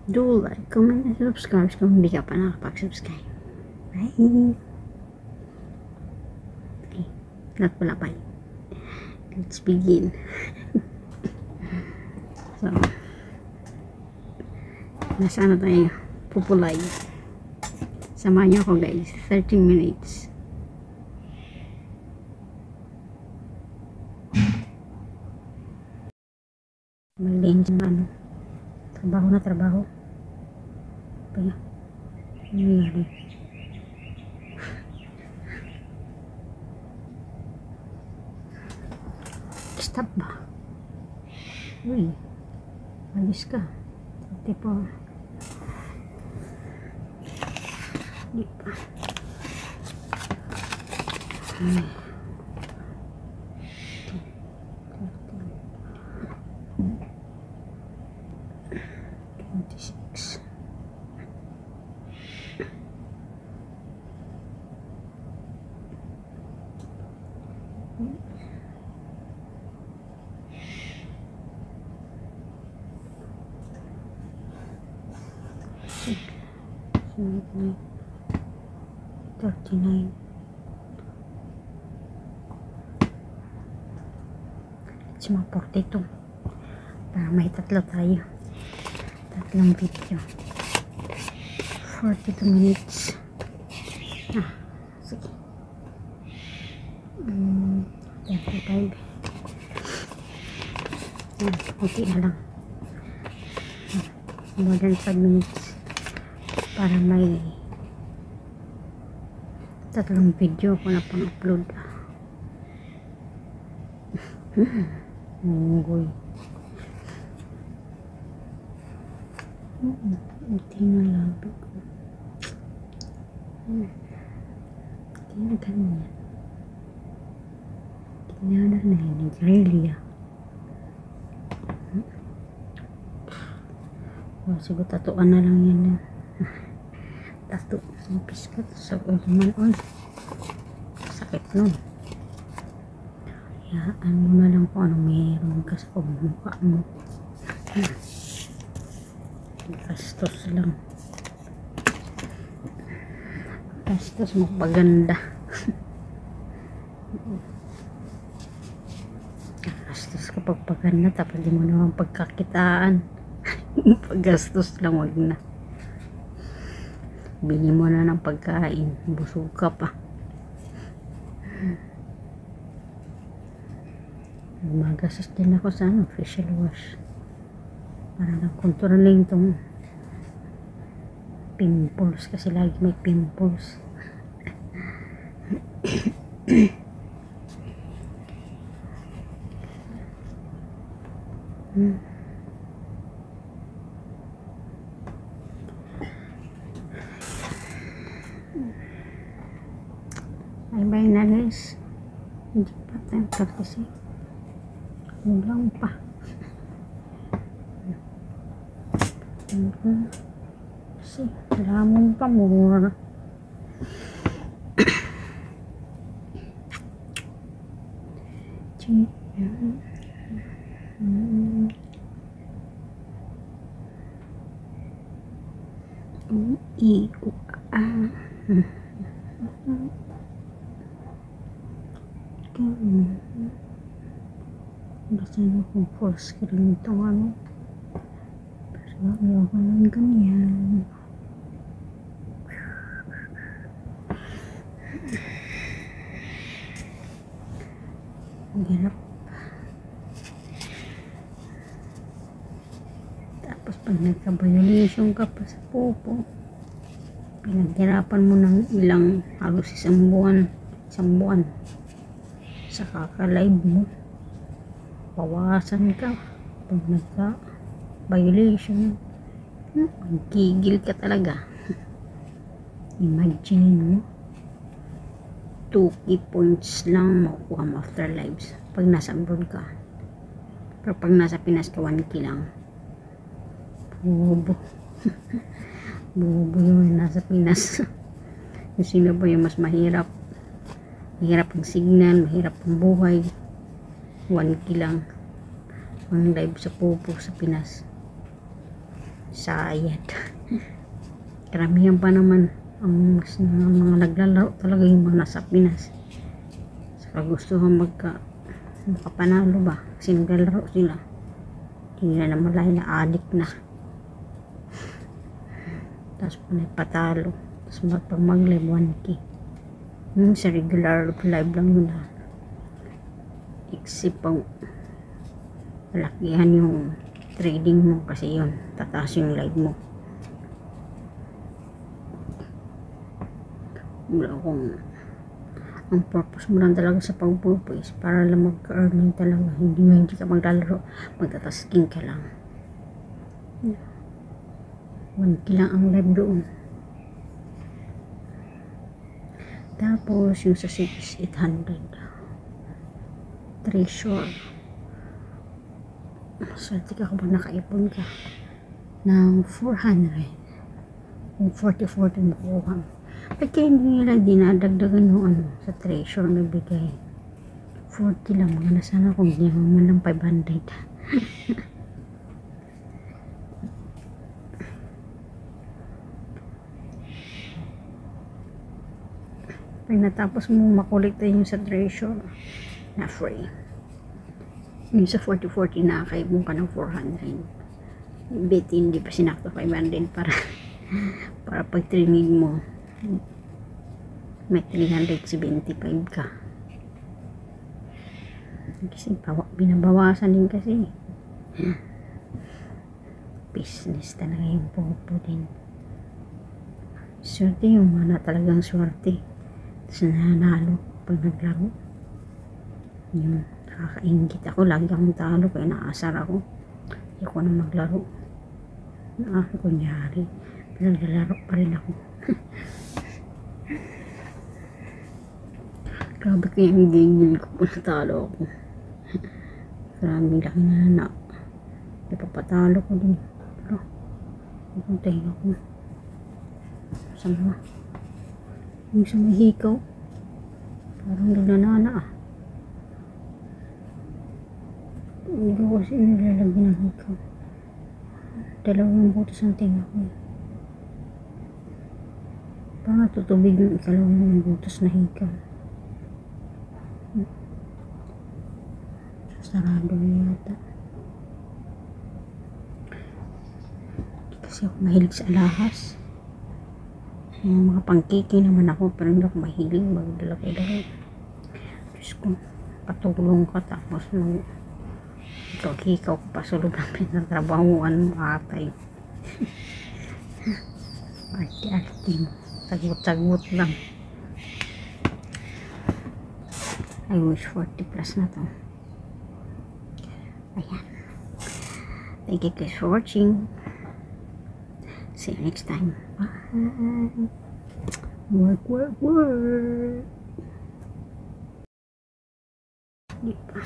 Do like, comment, and subscribe kung hindi ka pa nakapag-subscribe. Bye! Okay, not pala bye. Let's begin. So, nasa na tayo? Pupulay. Samahan niyo ako guys. 13 minutes. Malinis na ano. Trabaho na trabaho. Kaya, ano nangyari? Stop ba? Uy, alis ka. Hindi pa. Hindi pa. Ay. 26. Okay. 39. It's mga 42 para may tatlo tayo, tatlong video. 42 minutes. Sige. 35. Okay na lang. More than 5 minutes para may tatlong video ko na pang-upload. Munggoy. Ito na labi ko. Kaya ganyan. Kinada na yun. Grelia. Siguro tatuan na lang yan. Tato. Piskat. Sa naman on. Sakit nun. Hayaan mo na lang kung ano meron ka sa pagmumukha mo. Gastos lang. Gastos mo paganda. Gastos kapag paganda tapos di mo naman pagkakitaan. Paggastos lang, wag na. Bili mo na ng pagkain. Busog ka pa. Magastos din ako sa facial wash para lang kontrolin tong pimples kasi lagi may pimples. Bye na guys. Hindi pa tayo kasi ulang pa. Kasi lamon pa mura. Basta na kung full screen itong ano. Pero ayoko lang ganyan. Ang hirap. Tapos pag nagka-violation ka pa sa popo, pinaghirapan mo ng ilang halos isang buwan sa kaka-live mo. Pawasan ka pag nagka-violation. Magigil ka talaga. Imagine mo 2 key points lang makukuha mo after lives pag nasa abroad ka. Pero pag nasa Pinas ka 1 key lang. Bobo. Bobo yung nasa Pinas. Yung sino ba yung mas mahirap? Mahirap ang signal, mahirap ang buhay. 1 key lang ang live sa Popo sa Pinas. sayad. Karamihan pa naman ang mga naglalaro talaga yung mga nasa Pinas. Saka gusto makapanalo ba kasi naglalaro sila, hindi na malay na addict na, tapos patalo, tapos mag-live 1K sa regular live lang yun na, except pang malakihan yung trading mo kasi yun tataas yung live mo. Wala akong, ang purpose mo lang talaga sa pagpupo is para lang mag-earning talaga, hindi ka maglalaro, magtatasking ka lang. 1K lang ang live doon. Tapos yung sa 6,800 treasure, swerte ka kapag nakaipon ka ng 400, yung 40-40 makuha. Ba't kaya hindi nila dinadagdagan yung sa treasure na bigay? 40 lang, mga nasana kung hindi naman ng 500. Pag natapos mo makulikta yung sa treasure na free, yung sa 40-40 nakakaibong ka ng 400. Bet hindi pa sinakto 500 para pag training mo may 375 ka. Kasi binabawasan din kasi. Business talaga yung popo din. Swerte yung mga talagang swerte. Tapos nanalo pag naglaro. Yung nakakaingit ako, lagi akong talo kaya naasar ako. Hindi ako na maglaro. Kunyari, pinaglalaro pa rin ako. Grabe kaya yung game ko kung natalo ako. Maraming laki na napapatalo ko din. Pero napuntay ako. Sama yung sa may hikaw, parang nagnanana hindi ko kasi nilalagyan ng hikaw. Dalawang butas ang tinga ko. Parang tutubig yung ikalawang butas na hikaw. Sarado na yata. Kasi ako mahilig sa alahas. Yung mga pangkiki naman ako, pero hindi ako mahilig magdalaki-daki. Diyos ko, patulong ka tapos ikaw pa sa loob ng pinatrabahuan mo atay. Arte-arte mo, tagot-tagot lang. I wish 40 plus na to. Ayan. Thank you guys for watching. See you next time. Bye. Work, work, work. Diba?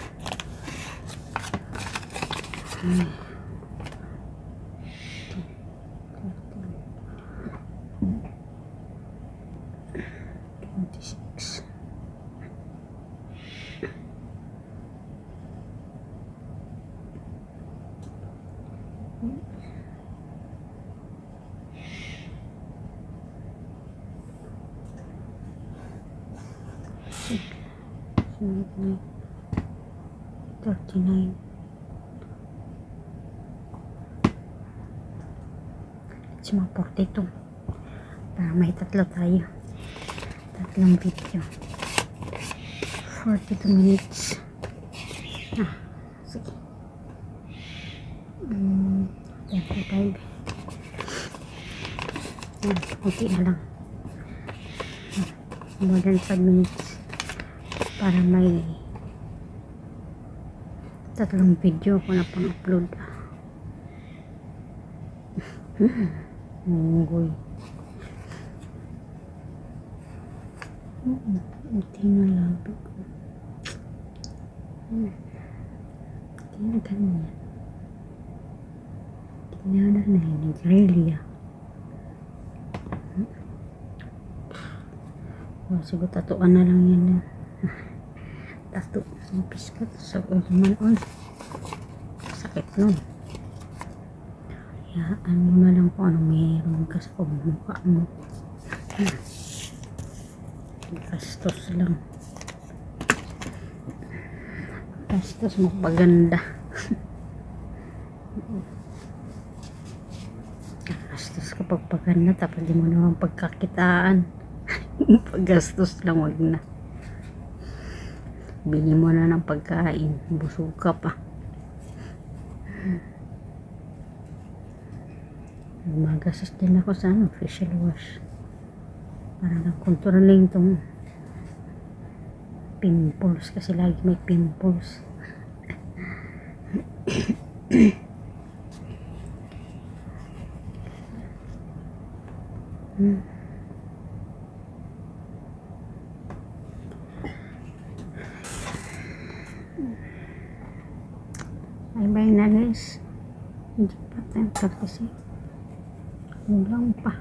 $39. It's mga 42 para may tatlo tayo, tatlong video. 42 minutes. Sige. 35. Okay na lang. More than 5 minutes para may tatlong video ko na pang-upload. Munggoy. Ito na labi ko. Tinagal niya. Tinagal na yun. Nagrelia. Siguro tatuan na lang yan. Tato. Piskat. Sa naman. Sakit nun. Hayaan mo na lang kung ano meron ka sa pagmumukha mo. Gastos lang. Gastos mo paganda. Gastos kapag paganda tapos di mo naman pagkakitaan. Paggastos lang, wag na. Bili mo na ng pagkain, busog ka pa. Magastos din ako sa facial wash para lang kontrolin tong pimples kasi lagi may pimples. Bye-bye na guys. Hindi pa tayo kasi ulang pa.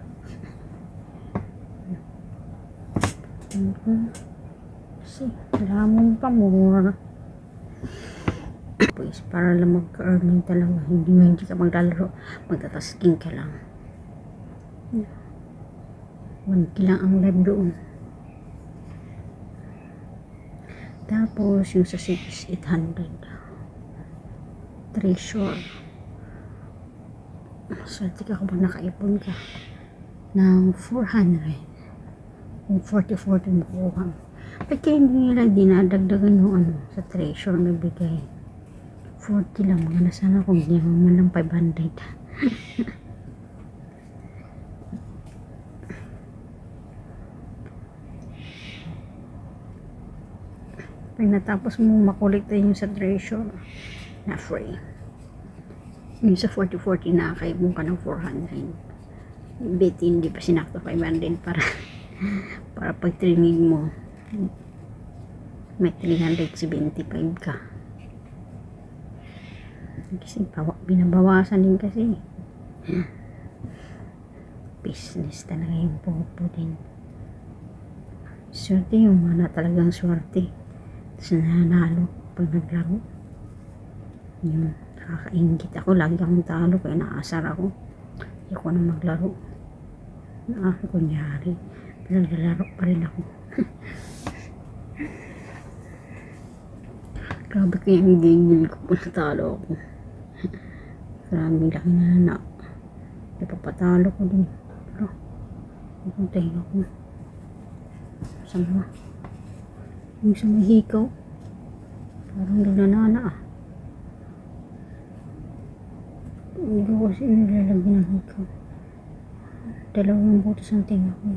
Kasi lamon pa muna. Pues para lang magka-earning talaga. Hindi ka maglalaro. Magtatasking ka lang. 1K lang ang live doon. Tapos yung sa 6,800 treasure. Swerte ka kung nakaipon ka ng 400 kung 40-40 makuha. Ba't kaya hindi nila dinadagdagan yung sa treasure na bigay? 40 lang. Maganda sana kung hindi naman lang 500. Pag natapos mo makulikta yung sa treasure na free, yung sa 40-40 nakakaibong ka ng 400. Bet hindi pa sinakto 500 para pag training mo may 375 ka. Kasi binabawasan din kasi. Business talaga yung popo din. Swerte yung mga talagang swerte. Tapos nanalo pag naglaro. Yung nakakaingit ako. Lagi akong talo kaya naasar ako. Hindi ko na maglaro. Kunyari. Naglalaro pa rin ako. Grabe kaya yung gigil ko kung natalo ako. Grabe laki na ipapatalo ko din. Pero napuntahin ako. Sama. Yung sa mahikaw. Parang nagnanana Hindi ko kasi nilalagyan ng hikaw. Dalawang butas ang tinga ko.